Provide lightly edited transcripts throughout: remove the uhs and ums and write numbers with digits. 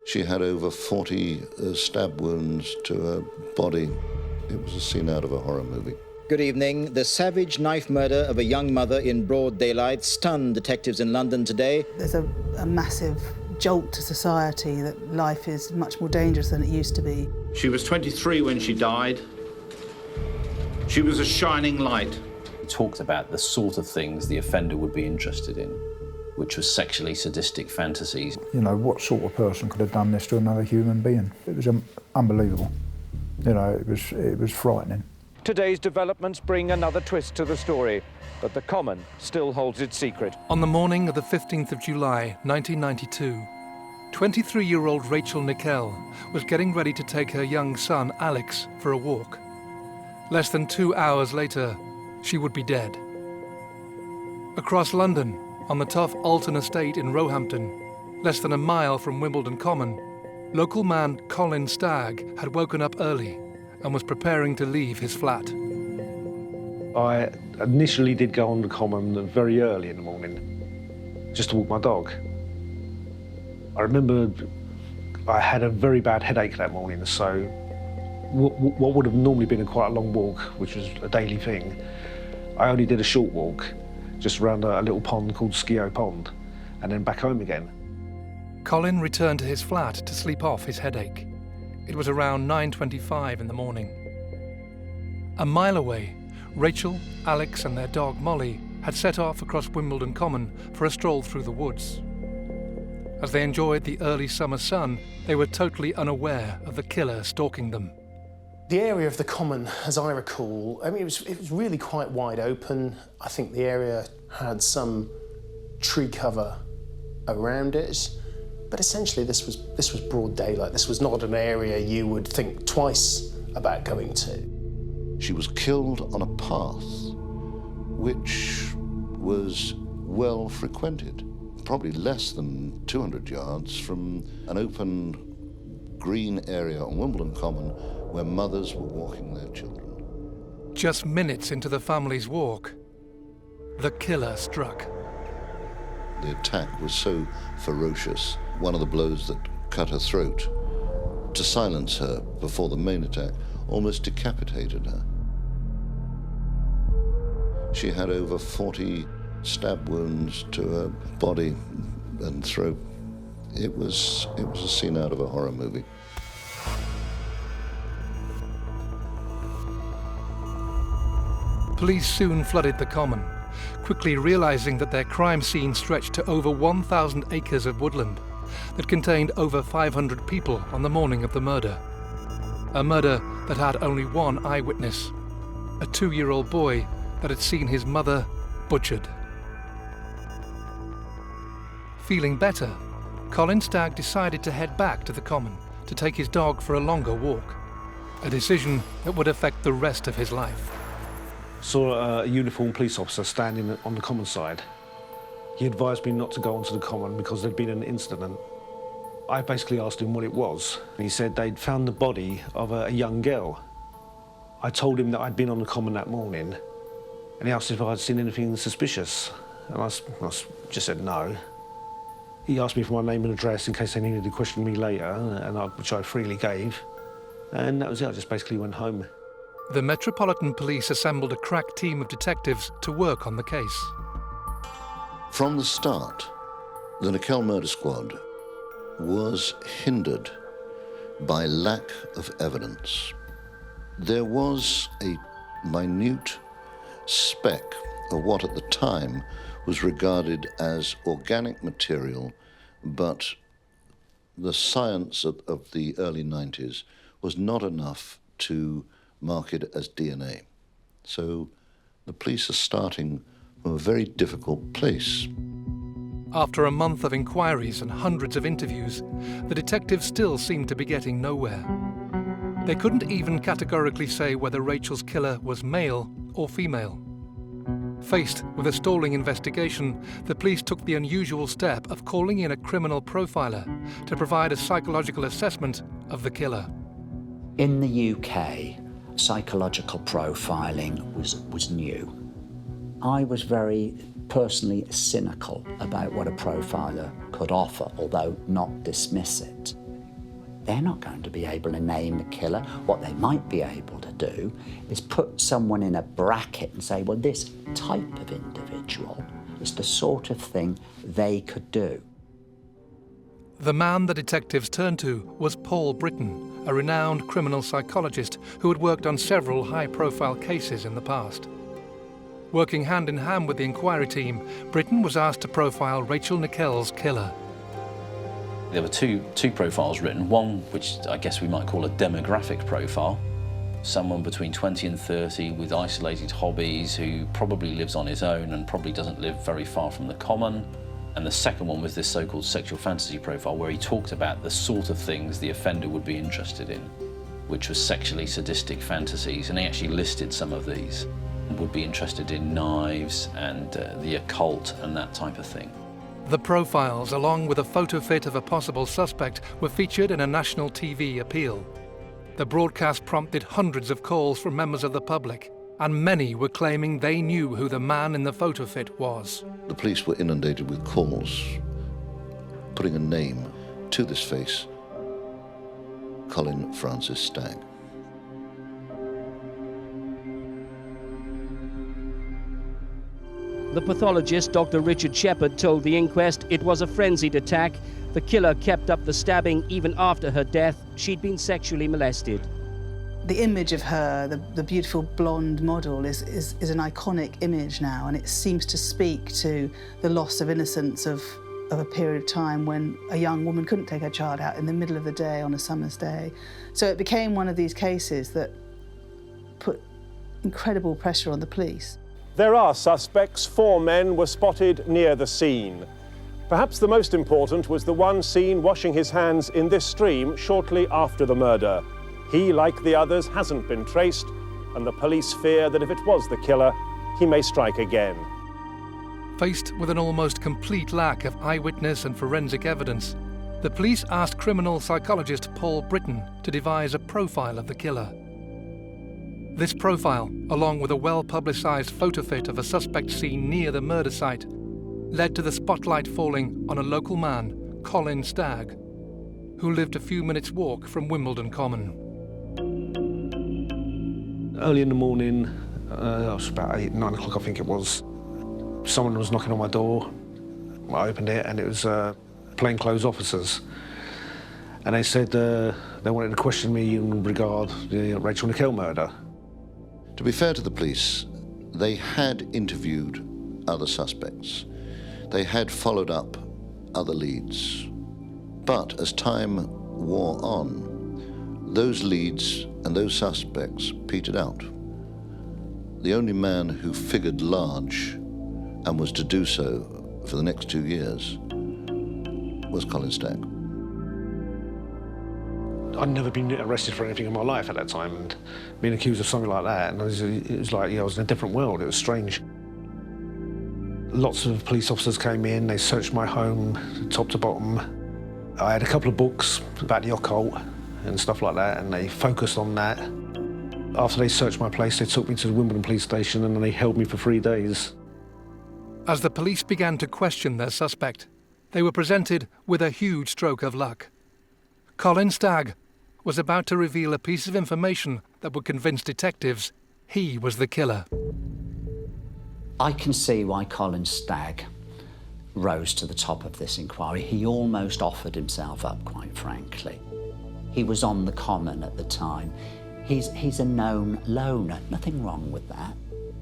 She had over 40 stab wounds to her body. It was a scene out of a horror movie. Good evening. The savage knife murder of a young mother in broad daylight stunned detectives in London today. There's a massive jolt to society that life is much more dangerous than it used to be. She was 23 when she died. She was a shining light. He talked about the sort of things the offender would be interested in, which was sexually sadistic fantasies. You know, what sort of person could have done this to another human being? It was unbelievable. You know, it was frightening. Today's developments bring another twist to the story, but the Common still holds its secret. On the morning of the 15th of July, 1992, 23-year-old Rachel Nickel was getting ready to take her young son, Alex, for a walk. Less than 2 hours later, she would be dead. Across London, on the tough Alton estate in Roehampton, less than a mile from Wimbledon Common, local man Colin Stagg had woken up early and was preparing to leave his flat. I initially did go on the Common very early in the morning, just to walk my dog. I remember I had a very bad headache that morning, so what would have normally been quite a long walk, which was a daily thing, I only did a short walk, just around a little pond called Skio Pond, and then back home again. Colin returned to his flat to sleep off his headache. It was around 9:25 in the morning. A mile away, Rachel, Alex and their dog Molly had set off across Wimbledon Common for a stroll through the woods. As they enjoyed the early summer sun, they were totally unaware of the killer stalking them. The area of the Common, as I recall, I mean, it was really quite wide open. I think the area had some tree cover around it, but essentially this was broad daylight. This was not an area you would think twice about going to. She was killed on a path which was well frequented, probably less than 200 yards from an open green area on Wimbledon Common where mothers were walking their children. Just minutes into the family's walk, the killer struck. The attack was so ferocious, one of the blows that cut her throat, to silence her before the main attack, almost decapitated her. She had over 40 stab wounds to her body and throat. It was a scene out of a horror movie. Police soon flooded the Common, quickly realizing that their crime scene stretched to over 1,000 acres of woodland that contained over 500 people on the morning of the murder. A murder that had only one eyewitness, a 2-year-old boy that had seen his mother butchered. Feeling better, Colin Stagg decided to head back to the Common to take his dog for a longer walk, a decision that would affect the rest of his life. Saw a uniformed police officer standing on the Common side. He advised me not to go onto the Common because there'd been an incident. I basically asked him what it was, and he said they'd found the body of a young girl. I told him that I'd been on the Common that morning, and he asked if I'd seen anything suspicious, and I just said no. He asked me for my name and address in case they needed to question me later, which I freely gave, and that was it. I just basically went home. The Metropolitan Police assembled a crack team of detectives to work on the case. From the start, the Nickel Murder Squad was hindered by lack of evidence. There was a minute speck of what at the time was regarded as organic material, but the science of the early 90s was not enough to mark it as DNA. So the police are starting from a very difficult place. After a month of inquiries and hundreds of interviews, the detectives still seemed to be getting nowhere. They couldn't even categorically say whether Rachel's killer was male or female. Faced with a stalling investigation, the police took the unusual step of calling in a criminal profiler to provide a psychological assessment of the killer. In the UK, psychological profiling was new. I was very personally cynical about what a profiler could offer, although not dismiss it. they're not going to be able to name the killer. What they might be able to do is put someone in a bracket and say, well, this type of individual is the sort of thing they could do. The man the detectives turned to was Paul Britton, a renowned criminal psychologist who had worked on several high-profile cases in the past. Working hand in hand with the inquiry team, Britton was asked to profile Rachel Nickell's killer. There were two profiles written, one which I guess we might call a demographic profile, someone between 20 and 30 with isolated hobbies who probably lives on his own and probably doesn't live very far from the common. And the second one was this so-called sexual fantasy profile where he talked about the sort of things the offender would be interested in, which was sexually sadistic fantasies, and he actually listed some of these. Would be interested in knives and the occult and that type of thing. The profiles, along with a photo fit of a possible suspect, were featured in a national TV appeal. The broadcast prompted hundreds of calls from members of the public, and many were claiming they knew who the man in the photo fit was. The police were inundated with calls, putting a name to this face, Colin Francis Stagg. The pathologist, Dr. Richard Shepherd, told the inquest it was a frenzied attack. The killer kept up the stabbing even after her death. She'd been sexually molested. The image of her, the beautiful blonde model, is an iconic image now, and it seems to speak to the loss of innocence of a period of time when a young woman couldn't take her child out in the middle of the day on a summer's day. So it became one of these cases that put incredible pressure on the police. There are suspects. 4 men were spotted near the scene. Perhaps the most important was the one seen washing his hands in this stream shortly after the murder. He, like the others, hasn't been traced, and the police fear that if it was the killer, he may strike again. Faced with an almost complete lack of eyewitness and forensic evidence, the police asked criminal psychologist Paul Britton to devise a profile of the killer. This profile, along with a well-publicised photo fit of a suspect seen near the murder site, led to the spotlight falling on a local man, Colin Stagg, who lived a few minutes' walk from Wimbledon Common. Early in the morning, it was about 8, 9 o'clock I think it was, someone was knocking on my door. I opened it and it was plainclothes officers. And they said they wanted to question me in regard to the Rachel Nickell murder. To be fair to the police, they had interviewed other suspects. They had followed up other leads. But as time wore on, those leads and those suspects petered out. The only man who figured large and was to do so for the next 2 years was Colin Stagg. I'd never been arrested for anything in my life at that time, and being accused of something like that, and it was like, I was in a different world. It was strange. Lots of police officers came in, they searched my home, top to bottom. I had a couple of books about the occult and stuff like that, and they focused on that. After they searched my place, they took me to the Wimbledon police station, and then they held me for 3 days. As the police began to question their suspect, they were presented with a huge stroke of luck. Colin Stagg was about to reveal a piece of information that would convince detectives he was the killer. I can see why Colin Stagg rose to the top of this inquiry. He almost offered himself up, quite frankly. He was on the common at the time. He's a known loner, nothing wrong with that,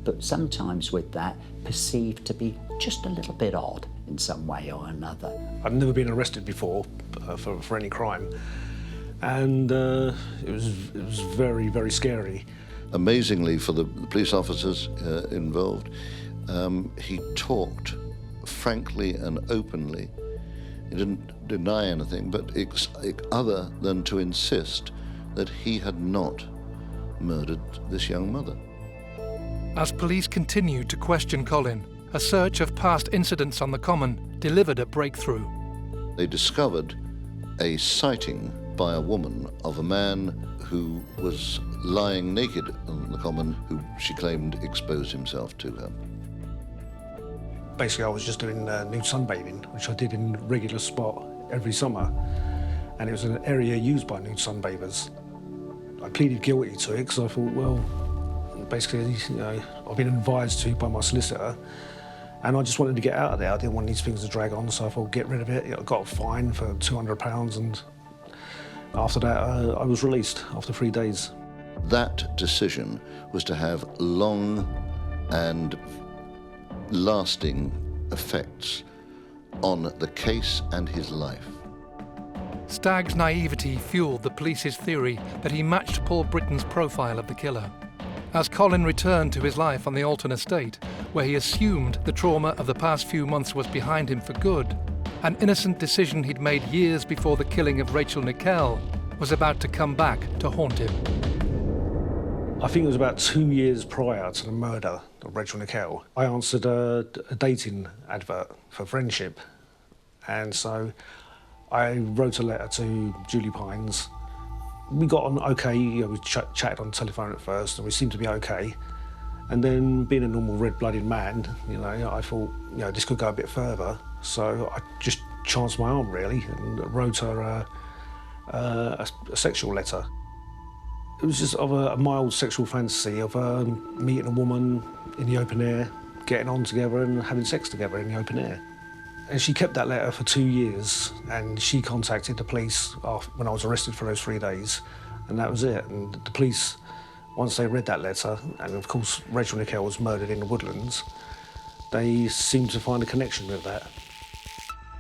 but sometimes with that, perceived to be just a little bit odd in some way or another. I'd never been arrested before for any crime, and it was very, very scary. Amazingly, for the police officers involved, he talked frankly and openly. He didn't deny anything, but other than to insist that he had not murdered this young mother. As police continued to question Colin, a search of past incidents on the common delivered a breakthrough. They discovered a sighting by a woman of a man who was lying naked on the common, who she claimed exposed himself to her. Basically, I was just doing nude sunbathing, which I did in regular spot every summer. and it was an area used by nude sunbathers. I pleaded guilty to it because I thought, well, basically, you know, I've been advised to by my solicitor, and I just wanted to get out of there. I didn't want these things to drag on, so I thought, get rid of it. I got a fine for £200, and after that, I was released after 3 days. That decision was to have long and lasting effects on the case and his life. Stagg's naivety fueled the police's theory that he matched Paul Britton's profile of the killer. As Colin returned to his life on the Alton estate, where he assumed the trauma of the past few months was behind him for good, an innocent decision he'd made years before the killing of Rachel Nickel was about to come back to haunt him. I think it was about 2 years prior to the murder of Rachel Nickel. I answered a dating advert for friendship, and so I wrote a letter to Julie Pines. We got on okay, you know, we chatted on the telephone at first, and we seemed to be okay. And then, being a normal red-blooded man, you know, I thought, you know, this could go a bit further. So I just chanced my arm, really, and wrote her a sexual letter. It was just of a mild sexual fantasy of meeting a woman in the open air, getting on together and having sex together in the open air. And she kept that letter for 2 years, and she contacted the police when I was arrested for those 3 days, and that was it. And the police, once they read that letter, and of course Rachel Nickel was murdered in the Woodlands, they seemed to find a connection with that.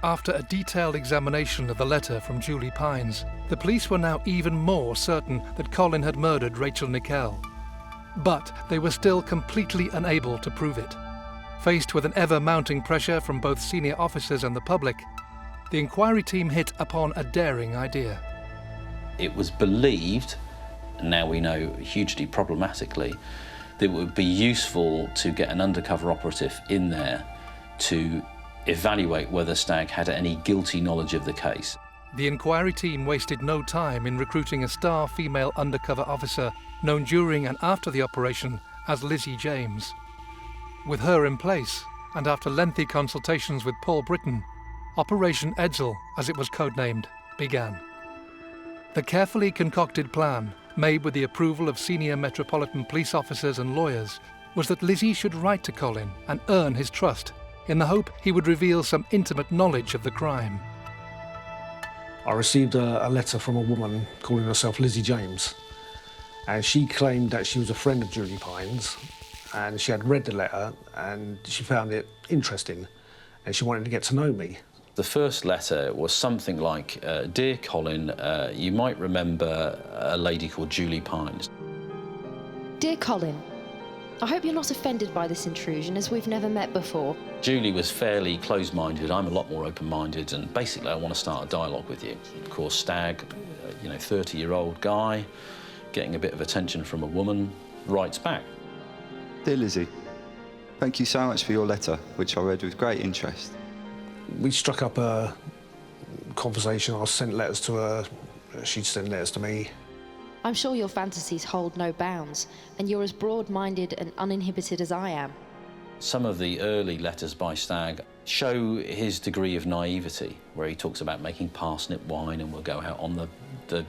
After a detailed examination of the letter from Julie Pines, the police were now even more certain that Colin had murdered Rachel Nickel. But they were still completely unable to prove it. Faced with an ever-mounting pressure from both senior officers and the public, the inquiry team hit upon a daring idea. It was believed, and now we know hugely problematically, that it would be useful to get an undercover operative in there to evaluate whether Stagg had any guilty knowledge of the case. The inquiry team wasted no time in recruiting a star female undercover officer known during and after the operation as Lizzie James. With her in place, and after lengthy consultations with Paul Britton, Operation Edsel, as it was codenamed, began. The carefully concocted plan, made with the approval of senior Metropolitan Police officers and lawyers, was that Lizzie should write to Colin and earn his trust, in the hope he would reveal some intimate knowledge of the crime. I received a letter from a woman calling herself Lizzie James, and she claimed that she was a friend of Julie Pines, and she had read the letter and she found it interesting, and she wanted to get to know me. The first letter was something like, Dear Colin, you might remember a lady called Julie Pines. Dear Colin, I hope you're not offended by this intrusion, as we've never met before. Julie was fairly closed-minded. I'm a lot more open-minded, and basically I want to start a dialogue with you. Of course, Stagg, 30-year-old guy, getting a bit of attention from a woman, writes back. Dear Lizzie, thank you so much for your letter, which I read with great interest. We struck up a conversation. I sent letters to her, she'd send letters to me. I'm sure your fantasies hold no bounds, and you're as broad-minded and uninhibited as I am. Some of the early letters by Stagg show his degree of naivety, where he talks about making parsnip wine, and we'll go out on the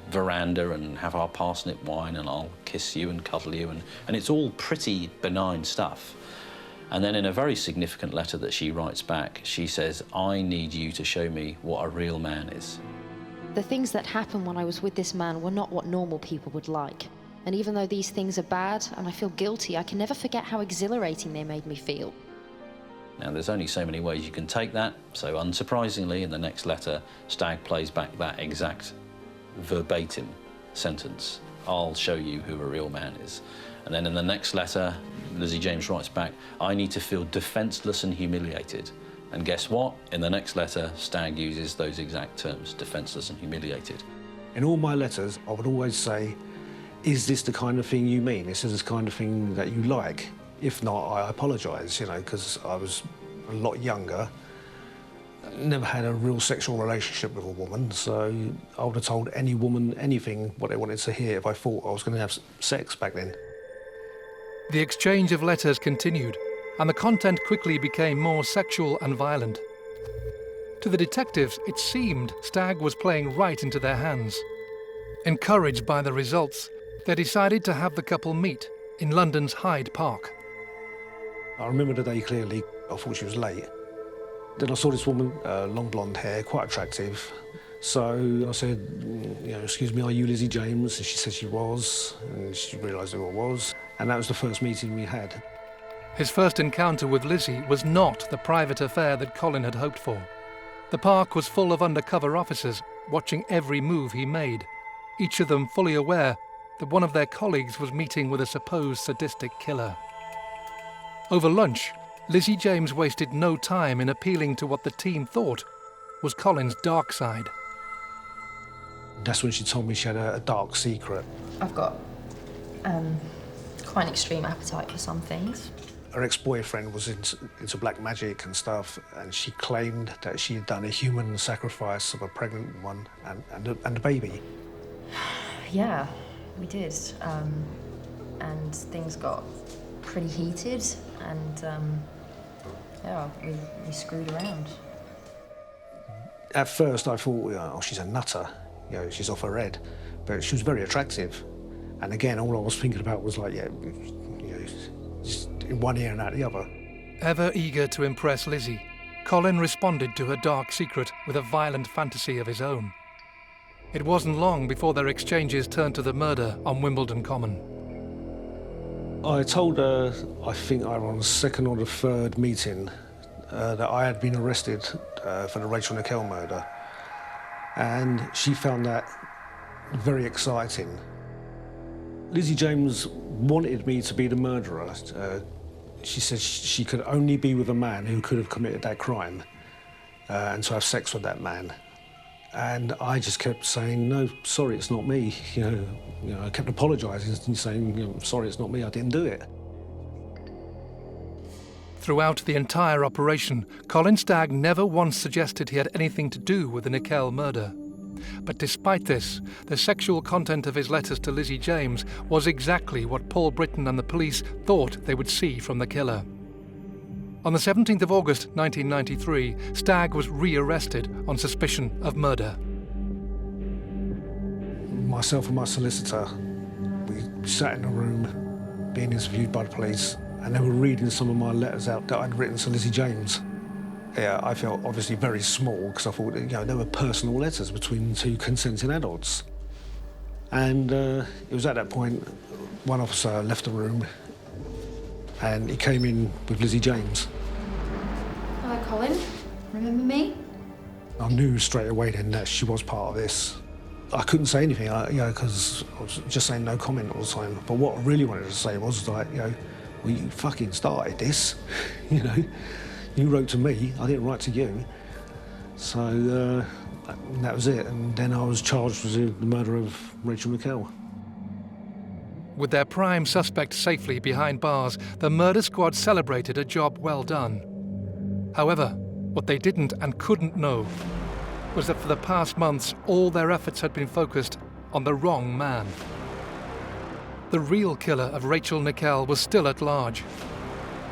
veranda and have our parsnip wine, and I'll kiss you and cuddle you, and it's all pretty benign stuff. And then in a very significant letter that she writes back, she says, I need you to show me what a real man is. The things that happened when I was with this man were not what normal people would like. And even though these things are bad and I feel guilty, I can never forget how exhilarating they made me feel. Now, there's only so many ways you can take that, so unsurprisingly, in the next letter, Stagg plays back that exact verbatim sentence. I'll show you who a real man is. And then in the next letter, Lizzie James writes back, I need to feel defenseless and humiliated. And guess what? In the next letter, Stagg uses those exact terms, defenseless and humiliated. In all my letters, I would always say, is this the kind of thing you mean? Is this the kind of thing that you like? If not, I apologise, because I was a lot younger. Never had a real sexual relationship with a woman, so I would have told any woman anything what they wanted to hear if I thought I was going to have sex back then. The exchange of letters continued, and the content quickly became more sexual and violent. To the detectives, it seemed Stagg was playing right into their hands. Encouraged by the results, they decided to have the couple meet in London's Hyde Park. I remember the day clearly. I thought she was late. Then I saw this woman, long blonde hair, quite attractive. So I said, excuse me, are you Lizzie James? And she said she was, and she realised who I was. And that was the first meeting we had. His first encounter with Lizzie was not the private affair that Colin had hoped for. The park was full of undercover officers watching every move he made, each of them fully aware that one of their colleagues was meeting with a supposed sadistic killer. Over lunch, Lizzie James wasted no time in appealing to what the team thought was Colin's dark side. That's when she told me she had a dark secret. I've got quite an extreme appetite for some things. Her ex-boyfriend was into black magic and stuff, and she claimed that she had done a human sacrifice of a pregnant one and a baby. Yeah, we did. And things got pretty heated, and yeah, we screwed around. At first I thought, oh, she's a nutter, she's off her head. But she was very attractive. And again, all I was thinking about was like, just in one ear and out the other. Ever eager to impress Lizzie, Colin responded to her dark secret with a violent fantasy of his own. It wasn't long before their exchanges turned to the murder on Wimbledon Common. I told her, I think I was on the second or the third meeting, that I had been arrested for the Rachel Nickel murder. And she found that very exciting. Lizzie James wanted me to be the murderer. She said she could only be with a man who could have committed that crime and to have sex with that man. And I just kept saying, no, sorry, it's not me. I kept apologising and saying, sorry, it's not me, I didn't do it. Throughout the entire operation, Colin Stagg never once suggested he had anything to do with the Nickel murder. But despite this, the sexual content of his letters to Lizzie James was exactly what Paul Britton and the police thought they would see from the killer. On the 17th of August 1993, Stagg was re-arrested on suspicion of murder. Myself and my solicitor, we sat in a room being interviewed by the police, and they were reading some of my letters out that I'd written to Lizzie James. Yeah, I felt obviously very small because I thought, they were personal letters between two consenting adults. And it was at that point one officer left the room and he came in with Lizzie James. Hello, Colin. Remember me? I knew straight away then that she was part of this. I couldn't say anything, because I was just saying no comment all the time. But what I really wanted to say was like, well, you fucking started this, You wrote to me, I didn't write to you. So that was it. And then I was charged with the murder of Rachel Nickel. With their prime suspect safely behind bars, the murder squad celebrated a job well done. However, what they didn't and couldn't know was that for the past months, all their efforts had been focused on the wrong man. The real killer of Rachel Nickel was still at large.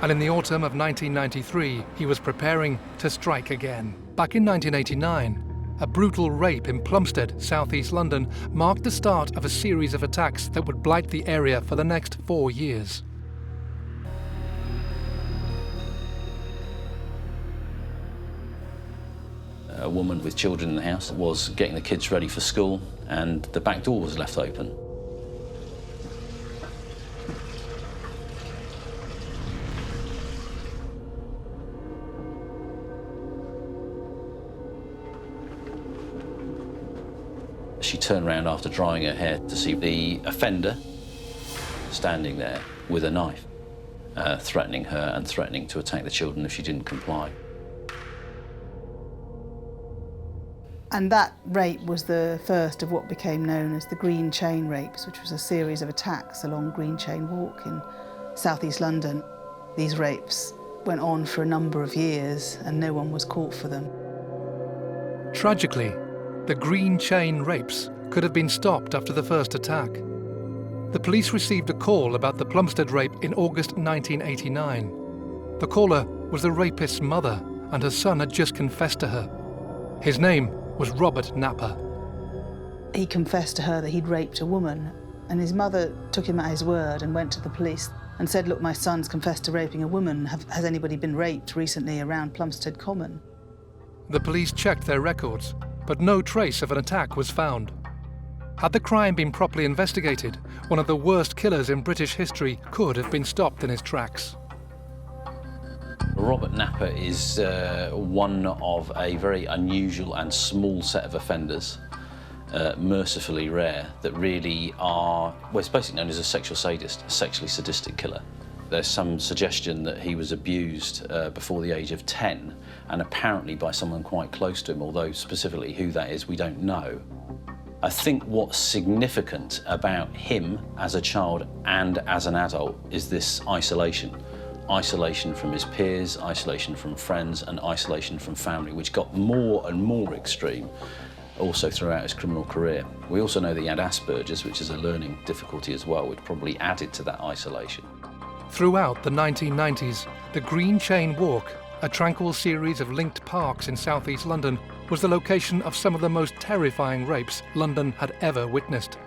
And in the autumn of 1993, he was preparing to strike again. Back in 1989, a brutal rape in Plumstead, southeast London, marked the start of a series of attacks that would blight the area for the next 4 years. A woman with children in the house was getting the kids ready for school, and the back door was left open. She turned around after drying her hair to see the offender standing there with a knife, threatening her and threatening to attack the children if she didn't comply. And that rape was the first of what became known as the Green Chain Rapes, which was a series of attacks along Green Chain Walk in southeast London. These rapes went on for a number of years and no one was caught for them. Tragically, the Green Chain Rapes could have been stopped after the first attack. The police received a call about the Plumstead rape in August 1989. The caller was the rapist's mother, and her son had just confessed to her. His name was Robert Napper. He confessed to her that he'd raped a woman, and his mother took him at his word and went to the police and said, look, my son's confessed to raping a woman. Has anybody been raped recently around Plumstead Common? The police checked their records, but no trace of an attack was found. Had the crime been properly investigated, one of the worst killers in British history could have been stopped in his tracks. Robert Napper is one of a very unusual and small set of offenders, mercifully rare, that really are, well, it's basically known as a sexual sadist, a sexually sadistic killer. There's some suggestion that he was abused before the age of 10, and apparently by someone quite close to him, although specifically who that is, we don't know. I think what's significant about him as a child and as an adult is this isolation. Isolation from his peers, isolation from friends, and isolation from family, which got more and more extreme also throughout his criminal career. We also know that he had Asperger's, which is a learning difficulty as well, which probably added to that isolation. Throughout the 1990s, the Green Chain Walk, a tranquil series of linked parks in southeast London, was the location of some of the most terrifying rapes London had ever witnessed.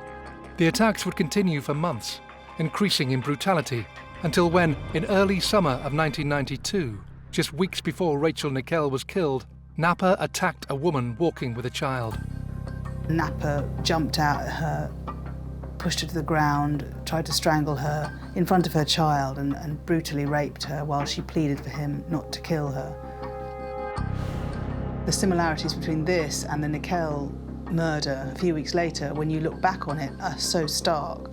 The attacks would continue for months, increasing in brutality, until when, in early summer of 1992, just weeks before Rachel Nickell was killed, Napper attacked a woman walking with a child. Napper jumped out at her, pushed her to the ground, tried to strangle her in front of her child and brutally raped her while she pleaded for him not to kill her. The similarities between this and the Nickell murder a few weeks later, when you look back on it, are so stark.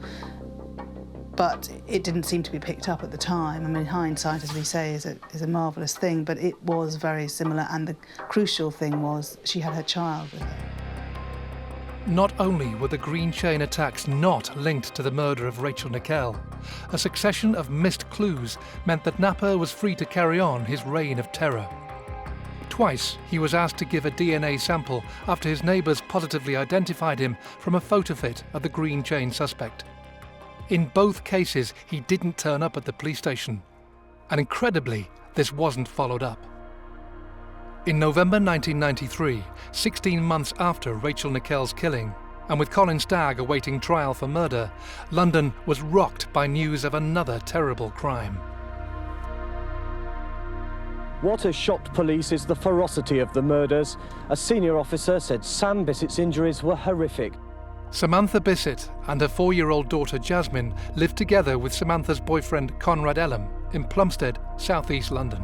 But it didn't seem to be picked up at the time. I mean, hindsight, as we say, is a marvellous thing, but it was very similar, and the crucial thing was she had her child with her. Not only were the Green Chain attacks not linked to the murder of Rachel Nickell, a succession of missed clues meant that Napper was free to carry on his reign of terror. Twice he was asked to give a DNA sample after his neighbours positively identified him from a photo fit of the Green Chain suspect. In both cases, he didn't turn up at the police station, and incredibly, this wasn't followed up. In November 1993, 16 months after Rachel Nickell's killing, and with Colin Stagg awaiting trial for murder, London was rocked by news of another terrible crime. What has shocked police is the ferocity of the murders. A senior officer said Sam Bissett's injuries were horrific. Samantha Bissett and her 4-year-old daughter Jasmine lived together with Samantha's boyfriend Conrad Ellum in Plumstead, southeast London.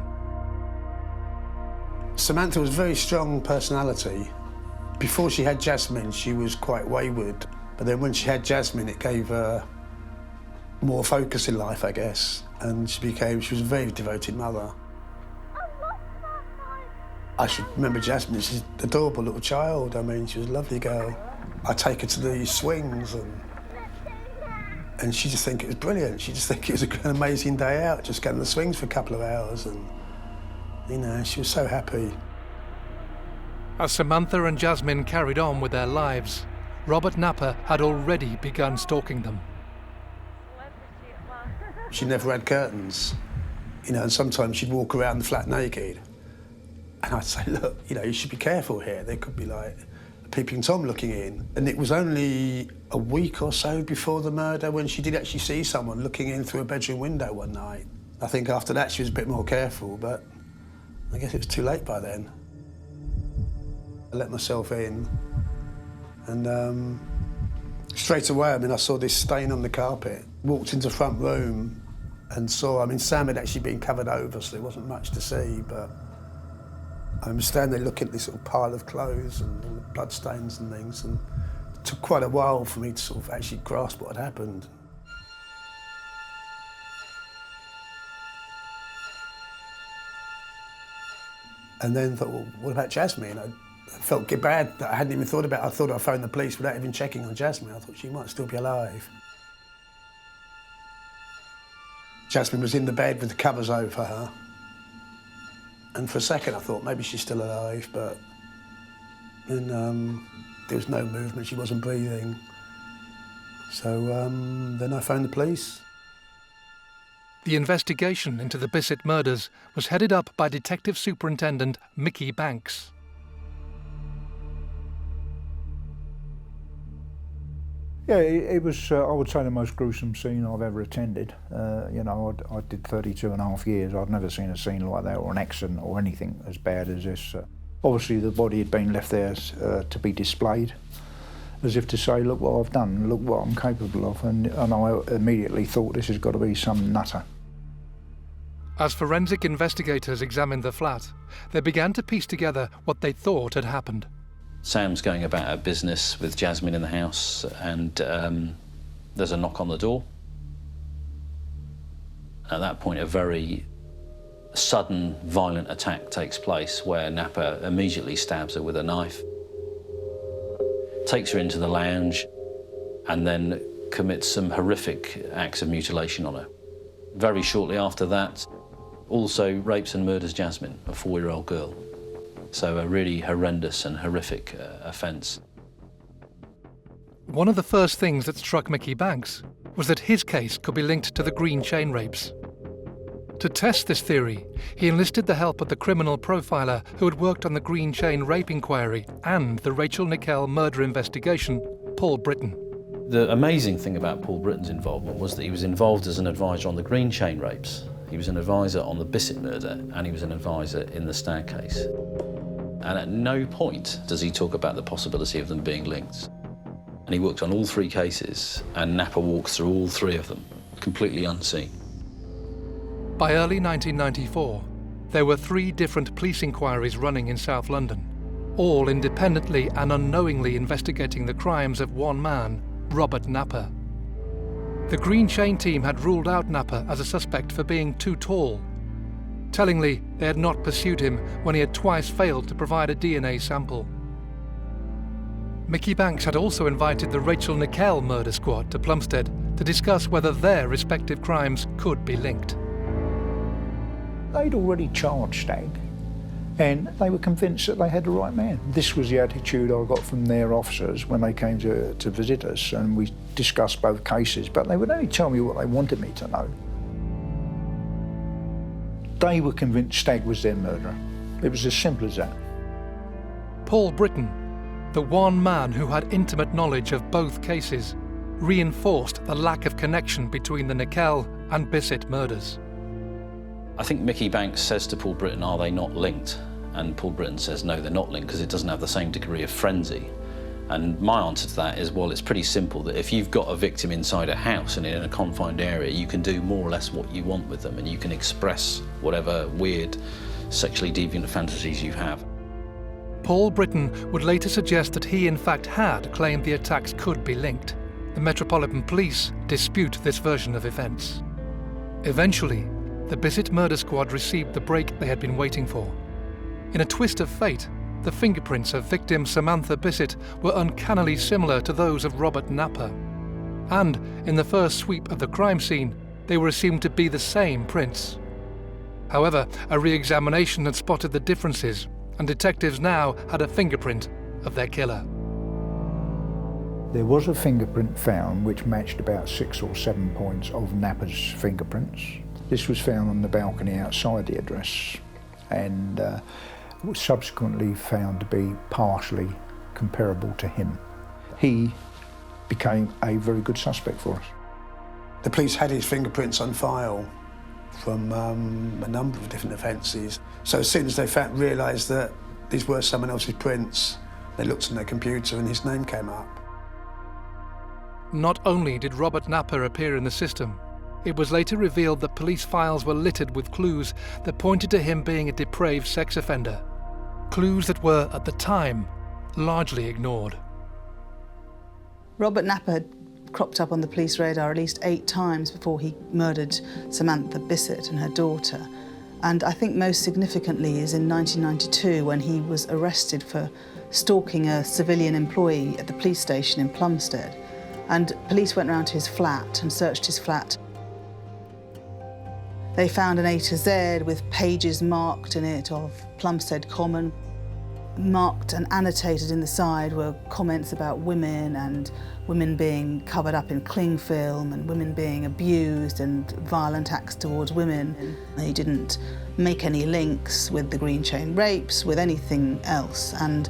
Samantha was a very strong personality. Before she had Jasmine, she was quite wayward. But then when she had Jasmine, it gave her more focus in life, I guess. And she was a very devoted mother. I should remember Jasmine. She's an adorable little child. I mean, she was a lovely girl. I take her to the swings and she just think it was brilliant. She just think it was an amazing day out, just going to the swings for a couple of hours, and, you know, she was so happy. As Samantha and Jasmine carried on with their lives, Robert Napper had already begun stalking them. She never had curtains, you know, and sometimes she'd walk around the flat naked. And I'd say, look, you know, you should be careful here. There could be, like, a peeping Tom looking in. And it was only a week or so before the murder when she did actually see someone looking in through a bedroom window one night. I think after that she was a bit more careful, but I guess it was too late by then. I let myself in, and straight away, I mean, I saw this stain on the carpet. Walked into the front room and saw, I mean, Sam had actually been covered over, so there wasn't much to see, but I was standing there looking at this little pile of clothes and all the bloodstains and things, and it took quite a while for me to sort of actually grasp what had happened. And then thought, well, what about Jasmine? I felt bad that I hadn't even thought about it. I thought I'd phone the police without even checking on Jasmine. I thought she might still be alive. Jasmine was in the bed with the covers over her. And for a second I thought maybe she's still alive, but then there was no movement, she wasn't breathing. So then I phoned the police. The investigation into the Bissett murders was headed up by Detective Superintendent Mickey Banks. Yeah, it was, I would say, the most gruesome scene I've ever attended. You know, I did 32.5 years. I'd never seen a scene like that, or an accident, or anything as bad as this. Obviously, the body had been left there to be displayed, as if to say, look what I've done, look what I'm capable of, and I immediately thought this has got to be some nutter. As forensic investigators examined the flat, they began to piece together what they thought had happened. Sam's going about her business with Jasmine in the house, and there's a knock on the door. At that point, a very sudden, violent attack takes place where Napper immediately stabs her with a knife, takes her into the lounge, and then commits some horrific acts of mutilation on her. Very shortly after that, also rapes and murders Jasmine, a 4-year-old girl. So a really horrendous and horrific offence. One of the first things that struck Mickey Banks was that his case could be linked to the Green Chain rapes. To test this theory, he enlisted the help of the criminal profiler who had worked on the Green Chain rape inquiry and the Rachel Nickel murder investigation, Paul Britton. The amazing thing about Paul Britton's involvement was that he was involved as an advisor on the Green Chain rapes. He was an advisor on the Bissett murder, and he was an advisor in the Stagg case. And at no point does he talk about the possibility of them being linked. And he worked on all 3 cases, and Napper walked through all 3 of them, completely unseen. By early 1994, there were 3 different police inquiries running in South London, all independently and unknowingly investigating the crimes of one man, Robert Napper. The Green Chain team had ruled out Napper as a suspect for being too tall. Tellingly, they had not pursued him when he had twice failed to provide a DNA sample. Mickey Banks had also invited the Rachel Nickel murder squad to Plumstead to discuss whether their respective crimes could be linked. They'd already charged Stagg, and they were convinced that they had the right man. This was the attitude I got from their officers when they came to visit us, and we discussed both cases, but they would only tell me what they wanted me to know. They were convinced Stagg was their murderer. It was as simple as that. Paul Britton, the one man who had intimate knowledge of both cases, reinforced the lack of connection between the Nickel and Bissett murders. I think Mickey Banks says to Paul Britton, are they not linked? And Paul Britton says, no, they're not linked because it doesn't have the same degree of frenzy. And my answer to that is, well, it's pretty simple, that if you've got a victim inside a house and in a confined area, you can do more or less what you want with them, and you can express whatever weird sexually deviant fantasies you have. Paul Britton would later suggest that he in fact had claimed the attacks could be linked. The Metropolitan Police dispute this version of events. Eventually, the Bissett murder squad received the break they had been waiting for. In a twist of fate, the fingerprints of victim Samantha Bissett were uncannily similar to those of Robert Napper. And in the first sweep of the crime scene, they were assumed to be the same prints. However, a re-examination had spotted the differences, and detectives now had a fingerprint of their killer. There was a fingerprint found which matched about 6 or 7 points of Napper's fingerprints. This was found on the balcony outside the address, and was subsequently found to be partially comparable to him. He became a very good suspect for us. The police had his fingerprints on file from a number of different offences. So as soon as they realised that these were someone else's prints, they looked on their computer and his name came up. Not only did Robert Napper appear in the system, it was later revealed that police files were littered with clues that pointed to him being a depraved sex offender. Clues that were, at the time, largely ignored. Robert Napper had cropped up on the police radar at least 8 times before he murdered Samantha Bissett and her daughter. And I think most significantly is in 1992 when he was arrested for stalking a civilian employee at the police station in Plumstead. And police went round to his flat and searched his flat. They found an A to Z with pages marked in it of Plumstead Common. Marked and annotated in the side were comments about women and women being covered up in cling film and women being abused and violent acts towards women. He didn't make any links with the Green Chain rapes, with anything else. And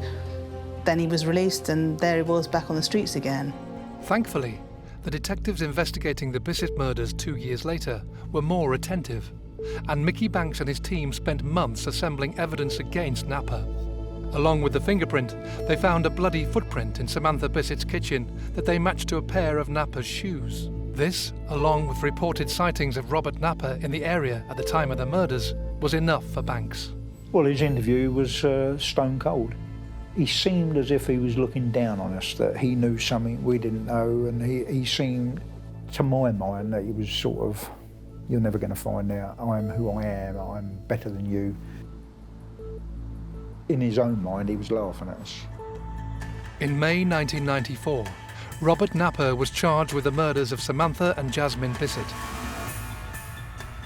then he was released and there he was back on the streets again. Thankfully, the detectives investigating the Bissett murders 2 years later were more attentive, and Mickey Banks and his team spent months assembling evidence against Napper. Along with the fingerprint, they found a bloody footprint in Samantha Bissett's kitchen that they matched to a pair of Napper's shoes. This, along with reported sightings of Robert Napper in the area at the time of the murders, was enough for Banks. Well, his interview was stone cold. He seemed as if he was looking down on us, that he knew something we didn't know, and he seemed, to my mind, that he was sort of, you're never going to find out, I'm who I am, I'm better than you. In his own mind, he was laughing at us. In May 1994, Robert Napper was charged with the murders of Samantha and Jasmine Bissett.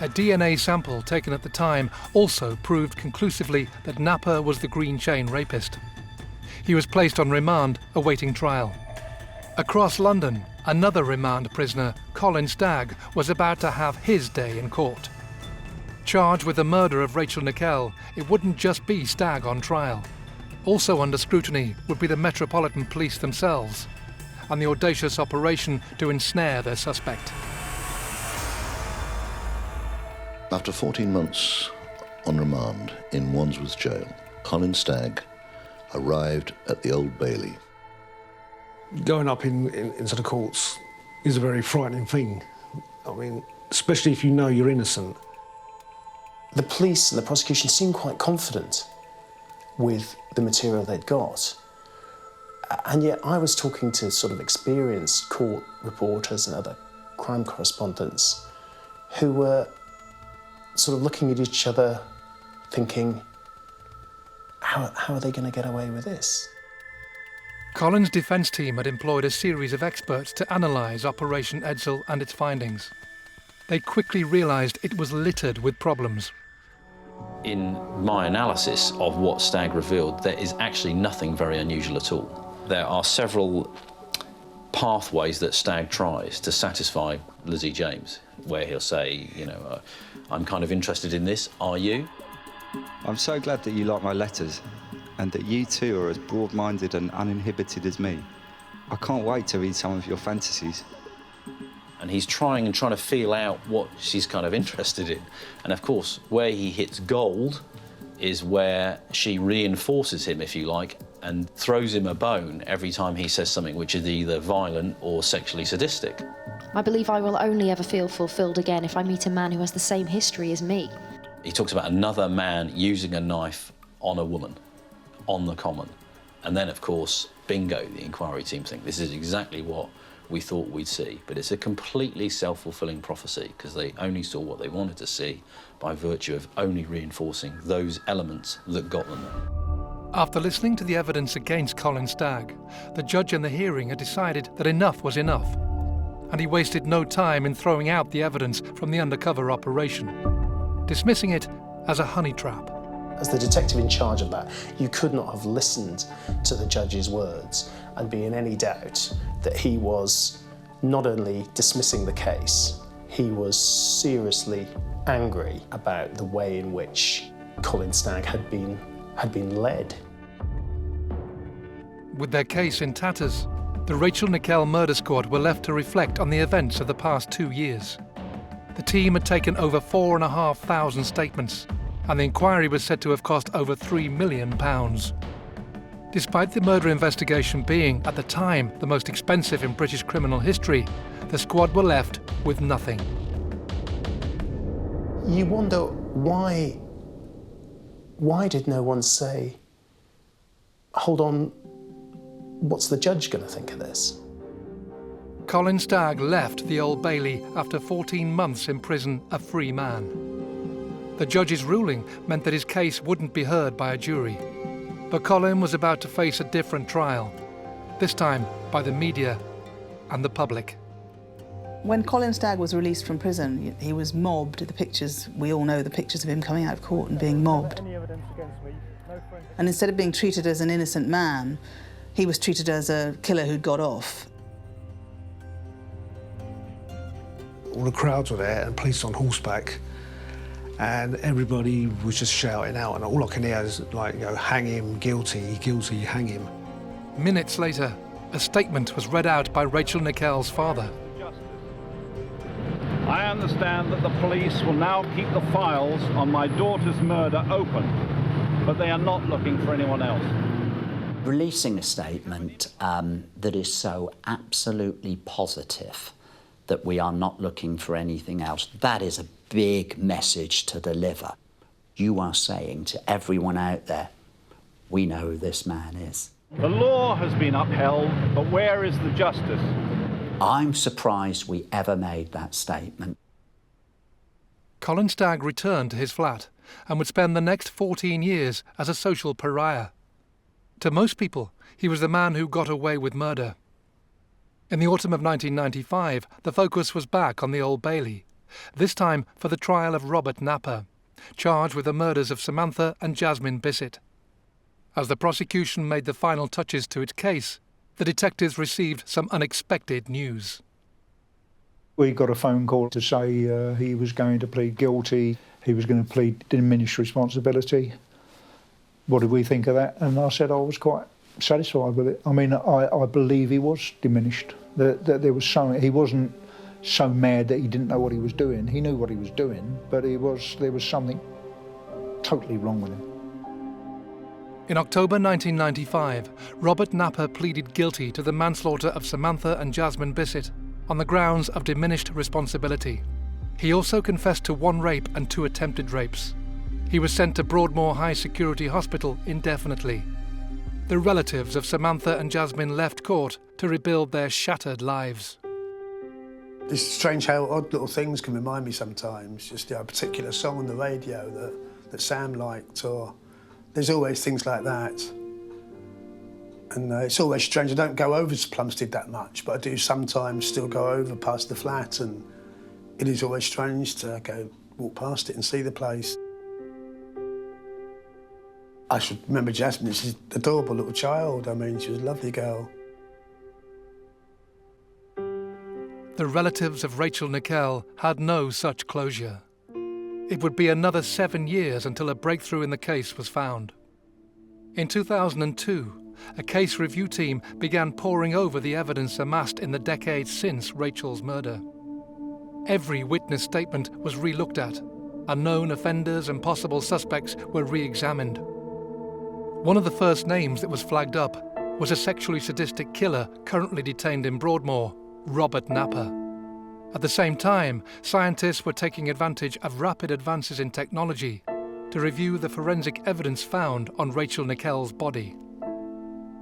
A DNA sample taken at the time also proved conclusively that Napper was the green chain rapist. He was placed on remand, awaiting trial. Across London, another remand prisoner, Colin Stagg, was about to have his day in court. Charged with the murder of Rachel Nickel, it wouldn't just be Stagg on trial. Also under scrutiny would be the Metropolitan Police themselves, and the audacious operation to ensnare their suspect. After 14 months on remand in Wandsworth Jail, Colin Stagg arrived at the Old Bailey. Going up into the courts is a very frightening thing. I mean, especially if you know you're innocent. The police and the prosecution seemed quite confident with the material they'd got. And yet I was talking to sort of experienced court reporters and other crime correspondents who were sort of looking at each other thinking, how are they going to get away with this? Colin's defence team had employed a series of experts to analyse Operation Edsel and its findings. They quickly realised it was littered with problems. In my analysis of what Stagg revealed, there is actually nothing very unusual at all. There are several pathways that Stagg tries to satisfy Lizzie James, where he'll say, you know, I'm kind of interested in this, are you? I'm so glad that you like my letters, and that you too are as broad-minded and uninhibited as me. I can't wait to read some of your fantasies. And he's trying to feel out what she's kind of interested in. And of course, where he hits gold is where she reinforces him, if you like, and throws him a bone every time he says something which is either violent or sexually sadistic. I believe I will only ever feel fulfilled again if I meet a man who has the same history as me. He talks about another man using a knife on a woman, on the common. And then, of course, bingo, the inquiry team think this is exactly what we thought we'd see. But it's a completely self-fulfilling prophecy, because they only saw what they wanted to see by virtue of only reinforcing those elements that got them there. After listening to the evidence against Colin Stagg, the judge in the hearing had decided that enough was enough, and he wasted no time in throwing out the evidence from the undercover operation, dismissing it as a honey trap. As the detective in charge of that, you could not have listened to the judge's words and be in any doubt that he was not only dismissing the case, he was seriously angry about the way in which Colin Stagg had been led. With their case in tatters, the Rachel Nickel murder squad were left to reflect on the events of the past 2 years. The team had taken over 4,500 statements, and the inquiry was said to have cost over £3 million. Despite the murder investigation being, at the time, the most expensive in British criminal history, the squad were left with nothing. You wonder why did no one say, hold on, what's the judge going to think of this? Colin Stagg left the Old Bailey after 14 months in prison a free man. The judge's ruling meant that his case wouldn't be heard by a jury. But Colin was about to face a different trial, this time by the media and the public. When Colin Stagg was released from prison, he was mobbed. The pictures, we all know the pictures of him coming out of court and being mobbed. And instead of being treated as an innocent man, he was treated as a killer who'd got off. All the crowds were there and police on horseback, and everybody was just shouting out, and all I can hear is, like, you know, hang him, guilty, guilty, hang him. Minutes later, a statement was read out by Rachel Nickell's father. I understand that the police will now keep the files on my daughter's murder open, but they are not looking for anyone else. Releasing a statement that is so absolutely positive that we are not looking for anything else, that is a big message to deliver. You are saying to everyone out there, we know who this man is. The law has been upheld, but where is the justice? I'm surprised we ever made that statement. Colin Stagg returned to his flat and would spend the next 14 years as a social pariah. To most people, he was the man who got away with murder. In the autumn of 1995, the focus was back on the Old Bailey, this time for the trial of Robert Napper, charged with the murders of Samantha and Jasmine Bissett. As the prosecution made the final touches to its case, the detectives received some unexpected news. We got a phone call to say he was going to plead guilty, he was going to plead diminished responsibility. What did we think of that? And I said I was quite satisfied with it. I mean, I believe he was diminished. That there was something, he wasn't so mad that he didn't know what he was doing. He knew what he was doing, but there was something totally wrong with him. In October 1995, Robert Napper pleaded guilty to the manslaughter of Samantha and Jasmine Bissett on the grounds of diminished responsibility. He also confessed to 1 rape and 2 attempted rapes. He was sent to Broadmoor High Security Hospital indefinitely. The relatives of Samantha and Jasmine left court to rebuild their shattered lives. It's strange how odd little things can remind me sometimes. Just a particular song on the radio that Sam liked, or there's always things like that. And it's always strange. I don't go over to Plumstead that much, but I do sometimes still go over past the flat, and it is always strange to walk past it and see the place. I should remember Jasmine. She's an adorable little child. I mean, she was a lovely girl. The relatives of Rachel Nickell had no such closure. It would be another 7 years until a breakthrough in the case was found. In 2002, a case review team began poring over the evidence amassed in the decades since Rachel's murder. Every witness statement was re-looked at. Unknown offenders and possible suspects were re-examined. One of the first names that was flagged up was a sexually sadistic killer currently detained in Broadmoor, Robert Napper. At the same time, scientists were taking advantage of rapid advances in technology to review the forensic evidence found on Rachel Nickell's body.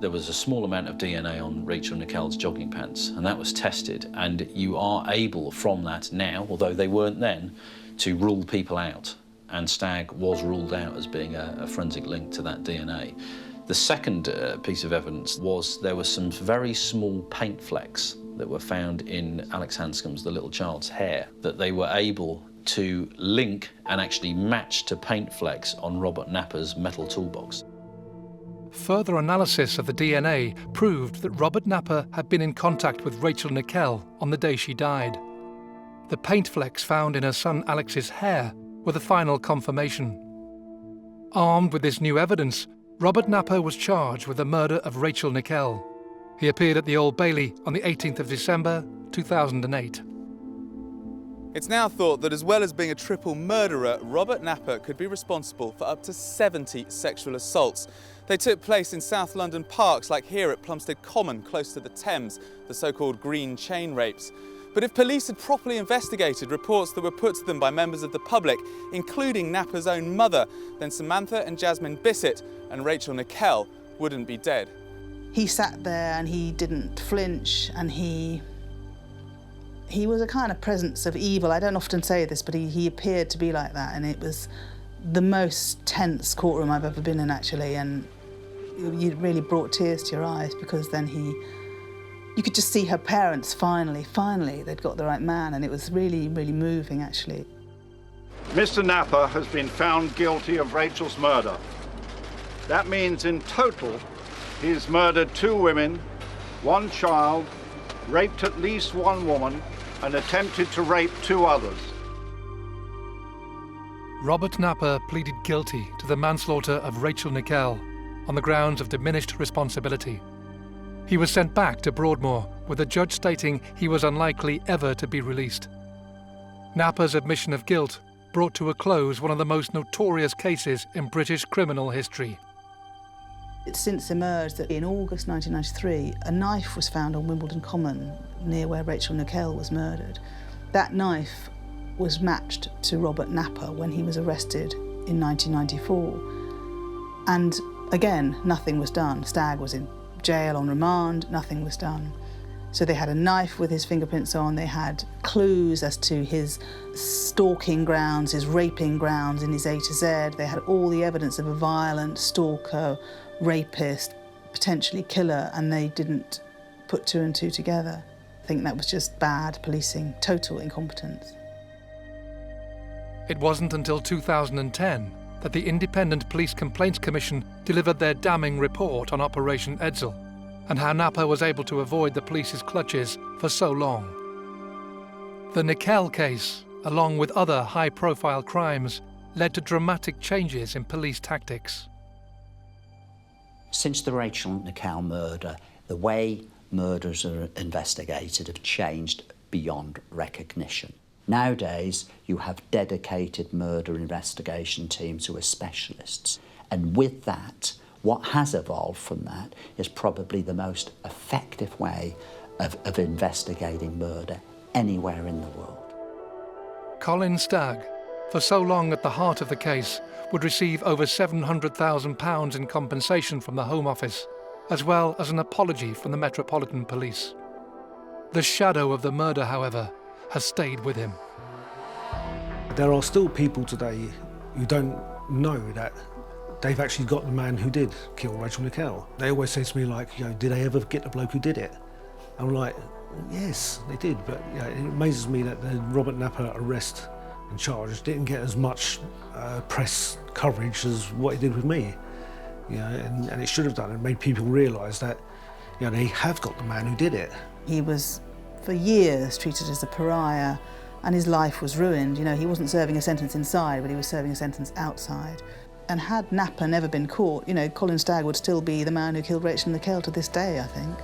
There was a small amount of DNA on Rachel Nickell's jogging pants, and that was tested, and you are able from that now, although they weren't then, to rule people out. And Stagg was ruled out as being a forensic link to that DNA. The second piece of evidence was there were some very small paint flecks that were found in Alex Hanscom's, the little child's, hair, that they were able to link and actually match to paint flecks on Robert Napper's metal toolbox. Further analysis of the DNA proved that Robert Napper had been in contact with Rachel Nickell on the day she died. The paint flecks found in her son Alex's hair were the final confirmation. Armed with this new evidence, Robert Napper was charged with the murder of Rachel Nickell. He appeared at the Old Bailey on the 18th of December 2008. It's now thought that as well as being a triple murderer, Robert Napper could be responsible for up to 70 sexual assaults. They took place in South London parks like here at Plumstead Common, close to the Thames, the so-called green chain rapes. But if police had properly investigated reports that were put to them by members of the public, including Napper's own mother, then Samantha and Jasmine Bissett and Rachel Nickell wouldn't be dead. He sat there and he didn't flinch, and he was a kind of presence of evil. I don't often say this, but he appeared to be like that, and it was the most tense courtroom I've ever been in, actually, and it really brought tears to your eyes, because then you could just see her parents finally, they'd got the right man, and it was really, really moving, actually. Mr. Napper has been found guilty of Rachel's murder. That means in total, he's murdered 2 women, 1 child, raped at least 1 woman, and attempted to rape 2 others. Robert Napper pleaded guilty to the manslaughter of Rachel Nickell on the grounds of diminished responsibility. He was sent back to Broadmoor, with the judge stating he was unlikely ever to be released. Napper's admission of guilt brought to a close one of the most notorious cases in British criminal history. It's since emerged that in August 1993, a knife was found on Wimbledon Common, near where Rachel Nickel was murdered. That knife was matched to Robert Napper when he was arrested in 1994. And again, nothing was done. Stagg was in jail on remand, nothing was done. So they had a knife with his fingerprints on, they had clues as to his stalking grounds, his raping grounds in his A to Z. They had all the evidence of a violent stalker, rapist, potentially killer, and they didn't put two and two together. I think that was just bad policing, total incompetence. It wasn't until 2010 that the Independent Police Complaints Commission delivered their damning report on Operation Edsel, and how Napper was able to avoid the police's clutches for so long. The Nickel case, along with other high-profile crimes, led to dramatic changes in police tactics. Since the Rachel Nickel murder, the way murders are investigated have changed beyond recognition. Nowadays, you have dedicated murder investigation teams who are specialists, and with that, what has evolved from that is probably the most effective way of investigating murder anywhere in the world. Colin Stagg, for so long at the heart of the case, would receive over £700,000 in compensation from the Home Office, as well as an apology from the Metropolitan Police. The shadow of the murder, however, has stayed with him. There are still people today who don't know that they've actually got the man who did kill Rachel Nickel. They always say to me, like, you know, did they ever get the bloke who did it? I'm like, yes, they did, but you know, it amazes me that the Robert Napper arrest and charge didn't get as much press coverage as what it did with me. You know, and it should have done. It made people realise that, you know, they have got the man who did it. He was, for years, treated as a pariah, and his life was ruined. You know, he wasn't serving a sentence inside, but he was serving a sentence outside. And had Napper never been caught, you know, Colin Stagg would still be the man who killed Rachel Nickel to this day, I think.